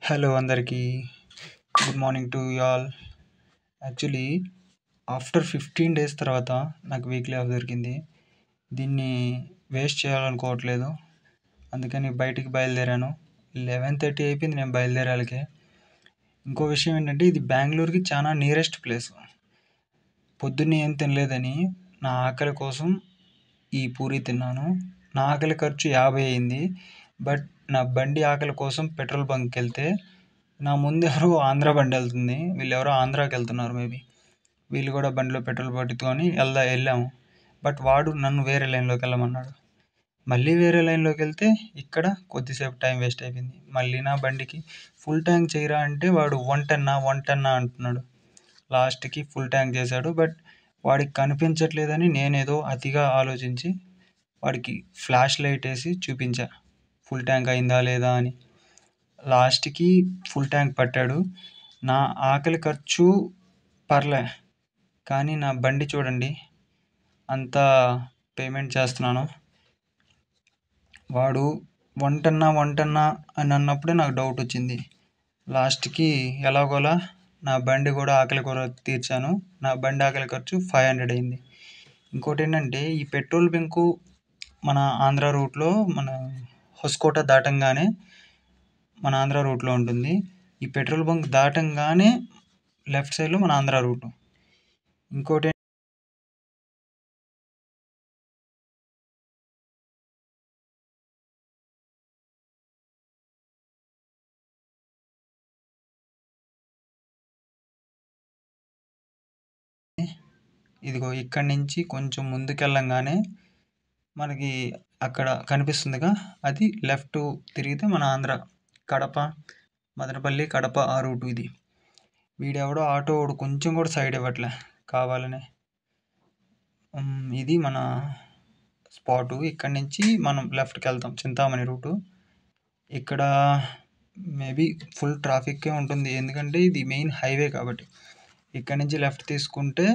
Hello అందరికీ. Good morning to you all. Actually after 15 days తర్వాత నాకు వీక్లీ ఆఫ్ దొరికింది. దీన్ని వేస్ట్ చేయాలనుకోవట్లేదు. అందుకని బయటికి బయలుదేరాను. 11:30 అయిపోయింది నేను బయలుదేరాలకే. ఇంకో విషయం ఏంటంటే ఇది బెంగళూరుకి చాలా నియరెస్ట్ ప్లేస్. పొద్దున్నే ఏం తినలేదని నా ఆకలి కోసం ఈ పూరి తిన్నాను. నా ఆకలి ఖర్చు 50 అయింది. బట్ నా బండి ఆకలి కోసం పెట్రోల్ బంక్కి వెళ్తే నా ముందు ఎవరో ఆంధ్ర బండి వెళ్తుంది. వీళ్ళు ఎవరో ఆంధ్రాకి వెళ్తున్నారు మేబీ. వీళ్ళు కూడా బండిలో పెట్రోల్ పట్టుకొని వెళ్ళాము. బట్ వాడు నన్ను వేరే లైన్లోకి వెళ్ళమన్నాడు. మళ్ళీ వేరే లైన్లోకి వెళ్తే ఇక్కడ కొద్దిసేపు టైం వేస్ట్ అయిపోయింది. మళ్ళీ నా బండికి ఫుల్ ట్యాంక్ చేయరా అంటే వాడు 110 అంటున్నాడు. లాస్ట్కి ఫుల్ ట్యాంక్ చేశాడు. బట్ వాడికి కనిపించట్లేదని నేనేదో అతిగా ఆలోచించి వాడికి ఫ్లాష్ లైట్ వేసి చూపించా ఫుల్ ట్యాంక్ అయిందా లేదా అని. లాస్ట్కి ఫుల్ ట్యాంక్ పట్టాడు. నా ఆకలి ఖర్చు పర్లే, కానీ నా బండి చూడండి అంతా పేమెంట్ చేస్తున్నాను. వాడు 110 అని అన్నప్పుడే నాకు డౌట్ వచ్చింది. లాస్ట్కి ఎలాగోలా నా బండి కూడా ఆకలి కూర తీర్చాను. నా బండి ఆకలి ఖర్చు 500 అయింది. ఇంకోటి ఏంటంటే ఈ పెట్రోల్ బంకు మన ఆంధ్ర రూట్లో మన హొస్కోట దాటంగానే మన ఆంధ్ర రూట్లో ఉంటుంది. ఈ పెట్రోల్ బంక్ దాటంగానే లెఫ్ట్ సైడ్లో మన ఆంధ్ర రూటు. ఇంకోటి ఇదిగో ఇక్కడి నుంచి కొంచెం ముందుకెళ్ళంగానే మనకి అక్కడ కనిపిస్తుందిగా, అది లెఫ్ట్ తిరిగితే మన ఆంధ్ర కడప, మదనపల్లి, కడప ఆ రూటు ఇది. వీడెవడో ఆటో వాడు కొంచెం కూడా సైడ్ ఇవ్వట్లే కావాలనే. ఇది మన స్పాటు. ఇక్కడి నుంచి మనం లెఫ్ట్కి వెళ్తాం చింతామణి రూటు. ఇక్కడ మేబీ ఫుల్ ట్రాఫిక్కే ఉంటుంది, ఎందుకంటే ఇది మెయిన్ హైవే కాబట్టి. ఇక్కడి నుంచి లెఫ్ట్ తీసుకుంటే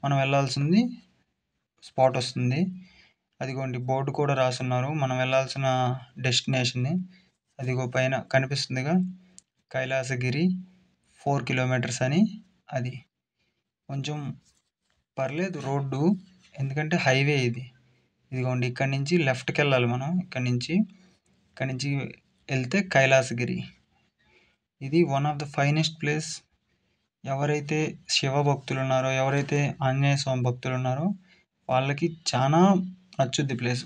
మనం వెళ్ళాల్సింది స్పాట్ వస్తుంది. అదిగోండి బోర్డు కూడా రాసున్నారు మనం వెళ్ళాల్సిన డెస్టినేషన్ని. అదిగో పైన కనిపిస్తుందిగా, కైలాసగిరి 4 కిలోమీటర్స్ అని. అది కొంచెం పర్లేదు రోడ్డు, ఎందుకంటే హైవే ఇది. ఇదిగోండి ఇక్కడి నుంచి లెఫ్ట్కి వెళ్ళాలి మనం. ఇక్కడి నుంచి వెళ్తే కైలాసగిరి. ఇది one of the finest place. ఎవరైతే శివ భక్తులు ఉన్నారో, ఎవరైతే ఆంజనేయ స్వామి భక్తులు ఉన్నారో వాళ్ళకి చాలా నచ్చుద్ది ప్లేస్.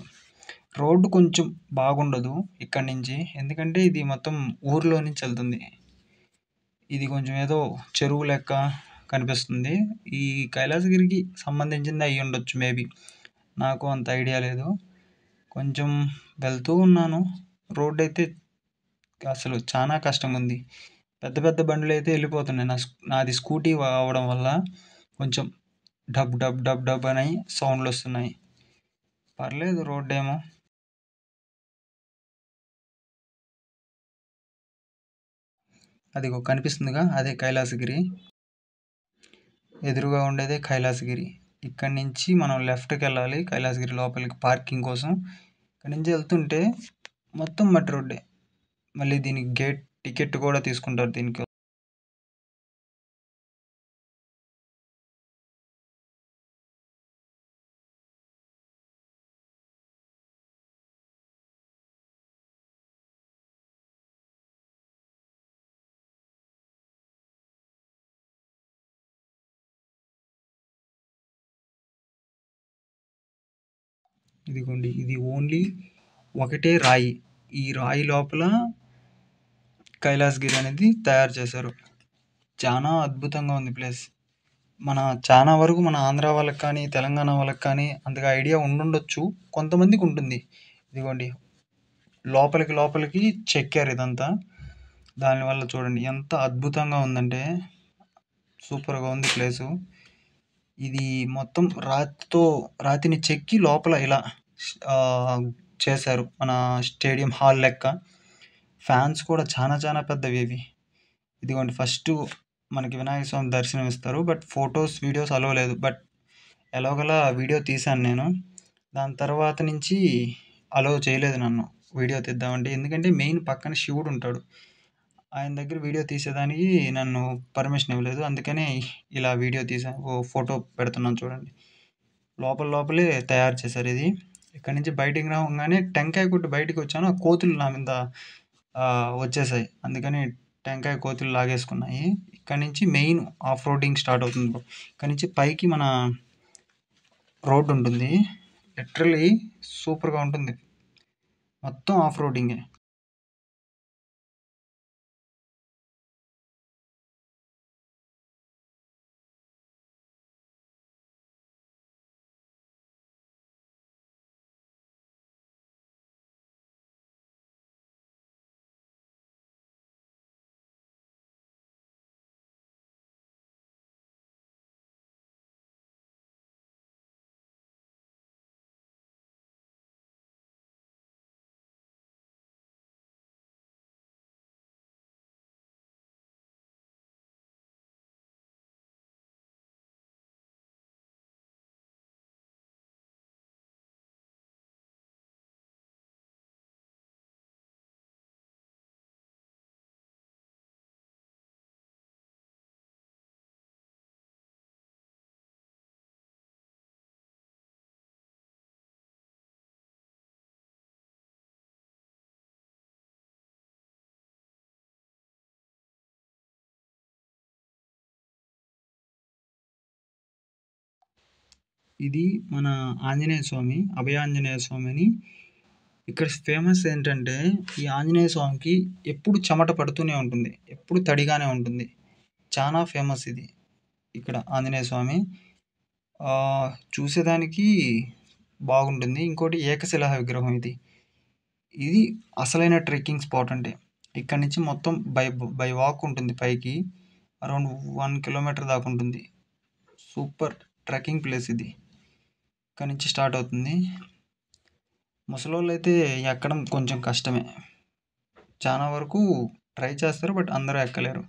రోడ్డు కొంచెం బాగుండదు ఇక్కడి నుంచి, ఎందుకంటే ఇది మొత్తం ఊర్లో నుంచి వెళ్తుంది. ఇది కొంచెం ఏదో చెరువు లెక్క కనిపిస్తుంది. ఈ కైలాసగిరికి సంబంధించింది అయ్యి ఉండొచ్చు మేబీ, నాకు అంత ఐడియా లేదు. కొంచెం వెళ్తూ ఉన్నాను. రోడ్డు అయితే అసలు చాలా కష్టంగా ఉంది. పెద్ద పెద్ద బండ్లు అయితే వెళ్ళిపోతున్నాయి. నాది స్కూటీ అవ్వడం వల్ల కొంచెం డబ్ డబ్ డబ్ డబ్ అని సౌండ్లు వస్తున్నాయి. పర్లేదు రోడ్డు ఏమో. అదిగో కనిపిస్తుందిగా, అదే కైలాసగిరి. ఎదురుగా ఉండేదే కైలాసగిరి. ఇక్కడి నుంచి మనం లెఫ్ట్కి వెళ్ళాలి కైలాసగిరి లోపలికి పార్కింగ్ కోసం. ఇక్కడి నుంచి వెళ్తుంటే మొత్తం మట్టి రోడ్డే. మళ్ళీ దీనికి గేట్ టికెట్ కూడా తీసుకుంటారు దీనికి. ఇదిగోండి ఇది ఓన్లీ ఒకటే రాయి. ఈ రాయి లోపల కైలాసగిరి అనేది తయారు చేశారు. చాలా అద్భుతంగా ఉంది ప్లేస్. చాలా వరకు మన ఆంధ్ర వాళ్ళకి కానీ తెలంగాణ వాళ్ళకి కానీ అంతగా ఐడియా ఉండుండొచ్చు, కొంతమందికి ఉంటుంది. ఇదిగోండి లోపలికి చెక్కారు ఇదంతా. దానివల్ల చూడండి ఎంత అద్భుతంగా ఉందంటే సూపర్గా ఉంది ప్లేసు. ఇది మొత్తం రాతిని చెక్కి లోపల ఇలా చేశారు, మన స్టేడియం హాల్ లెక్క. ఫ్యాన్స్ కూడా చాలా చాలా పెద్దవి ఇవి. ఇదిగోండి ఫస్ట్ మనకి వినాయక స్వామి దర్శనం ఇస్తారు. బట్ ఫొటోస్ వీడియోస్ అలో లేదు. బట్ ఎలాగోలా వీడియో తీశాను నేను. దాని తర్వాత నుంచి అలో చేయలేదు నన్ను వీడియో తీద్దామంటే, ఎందుకంటే మెయిన్ పక్కన శివుడు ఉంటాడు. ఆయన దగ్గర వీడియో తీసేదానికి నన్ను పర్మిషన్ ఇవ్వలేదు. అందుకనే ఇలా వీడియో తీసా. ఫోటో పెడుతున్నాను చూడండి. లోపలే తయారు చేశారు ఇది. ఇక్కడి నుంచి బయటికి రావంగానే టెంకాయ కొట్టి బయటికొచ్చాను. ఆ కోతులు నా మీద వచ్చేసాయి. అందుకని టెంకాయ కోతులు లాగేసుకున్నాయి. ఇక్కడి నుంచి మెయిన్ ఆఫ్ రోడింగ్ స్టార్ట్ అవుతుంది బ్రో. ఇక్కడి నుంచి పైకి మన రోడ్ ఉంటుంది. లిటరల్లీ సూపర్‌గా ఉంటుంది. మొత్తం ఆఫ్ రోడింగే. ఇది మన ఆంజనేయ స్వామి, అభయాంజనేయ స్వామి అని. ఇక్కడ ఫేమస్ ఏంటంటే, ఈ ఆంజనేయ స్వామికి ఎప్పుడు చెమట పడుతూనే ఉంటుంది. ఎప్పుడు తడిగానే ఉంటుంది. చాలా ఫేమస్ ఇది. ఇక్కడ ఆంజనేయ స్వామి. చూసేదానికి బాగుంటుంది. ఇంకోటి ఏకశిలా విగ్రహం ఇది. ఇది అసలైన ట్రెక్కింగ్ స్పాట్ అంటే. ఇక్కడి నుంచి మొత్తం బై వాక్ ఉంటుంది పైకి. అరౌండ్ 1 కిలోమీటర్ దాకా ఉంటుంది. సూపర్ ట్రెక్కింగ్ ప్లేస్ ఇది. ఇక్కడి నుంచి స్టార్ట్ అవుతుంది. ముసలోళ్ళు అయితే ఎక్కడం కొంచెం కష్టమే. చాలా వరకు ట్రై చేస్తారు. బట్ అందరూ ఎక్కలేరు.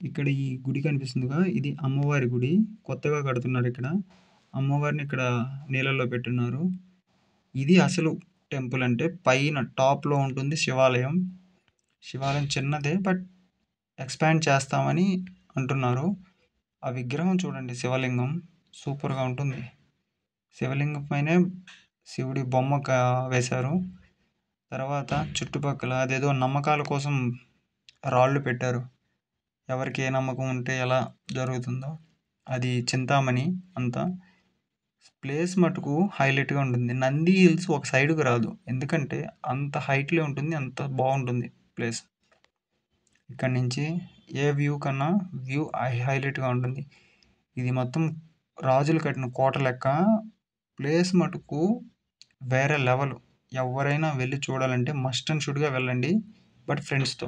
ఇక్కడ ఈ గుడి కనిపిస్తుందిగా, ఇది అమ్మవారి గుడి. కొత్తగా కడుతున్నారు ఇక్కడ. అమ్మవారిని ఇక్కడ నీళ్ళల్లో పెట్టున్నారు. ఇది అసలు టెంపుల్ అంటే. పైన టాప్‌లో ఉంటుంది శివాలయం. శివాలయం చిన్నదే బట్ ఎక్స్పాండ్ చేస్తామని అంటున్నారు. ఆ విగ్రహం చూడండి, శివలింగం సూపర్‌గా ఉంటుంది. శివలింగం పైనే శివుడి బొమ్మ వేశారు. తర్వాత చుట్టుపక్కల అదేదో నమ్మకాల కోసం రాళ్ళు పెట్టారు. ఎవరికి ఏ నమ్మకం ఉంటే ఎలా జరుగుతుందో. అది చింతామణి అంతా. ప్లేస్ మటుకు హైలైట్‌గా ఉంటుంది. నంది హిల్స్ ఒక సైడ్‌కి రాదు. ఎందుకంటే అంత హైట్‌లో ఉంటుంది. అంత బావుంటుంది ప్లేస్. ఇక్కడి నుంచి ఏ వ్యూ కన్నా వ్యూ హైలైట్‌గా ఉంటుంది. ఇది మొత్తం రాజులు కట్టిన కోట లెక్క. ప్లేస్ మటుకు వేరే లెవెల్. ఎవ్వరైనా వెళ్లి చూడాలంటే మస్ట్ అండ్ షుడ్‌గా వెళ్ళండి. బట్ ఫ్రెండ్స్‌తో.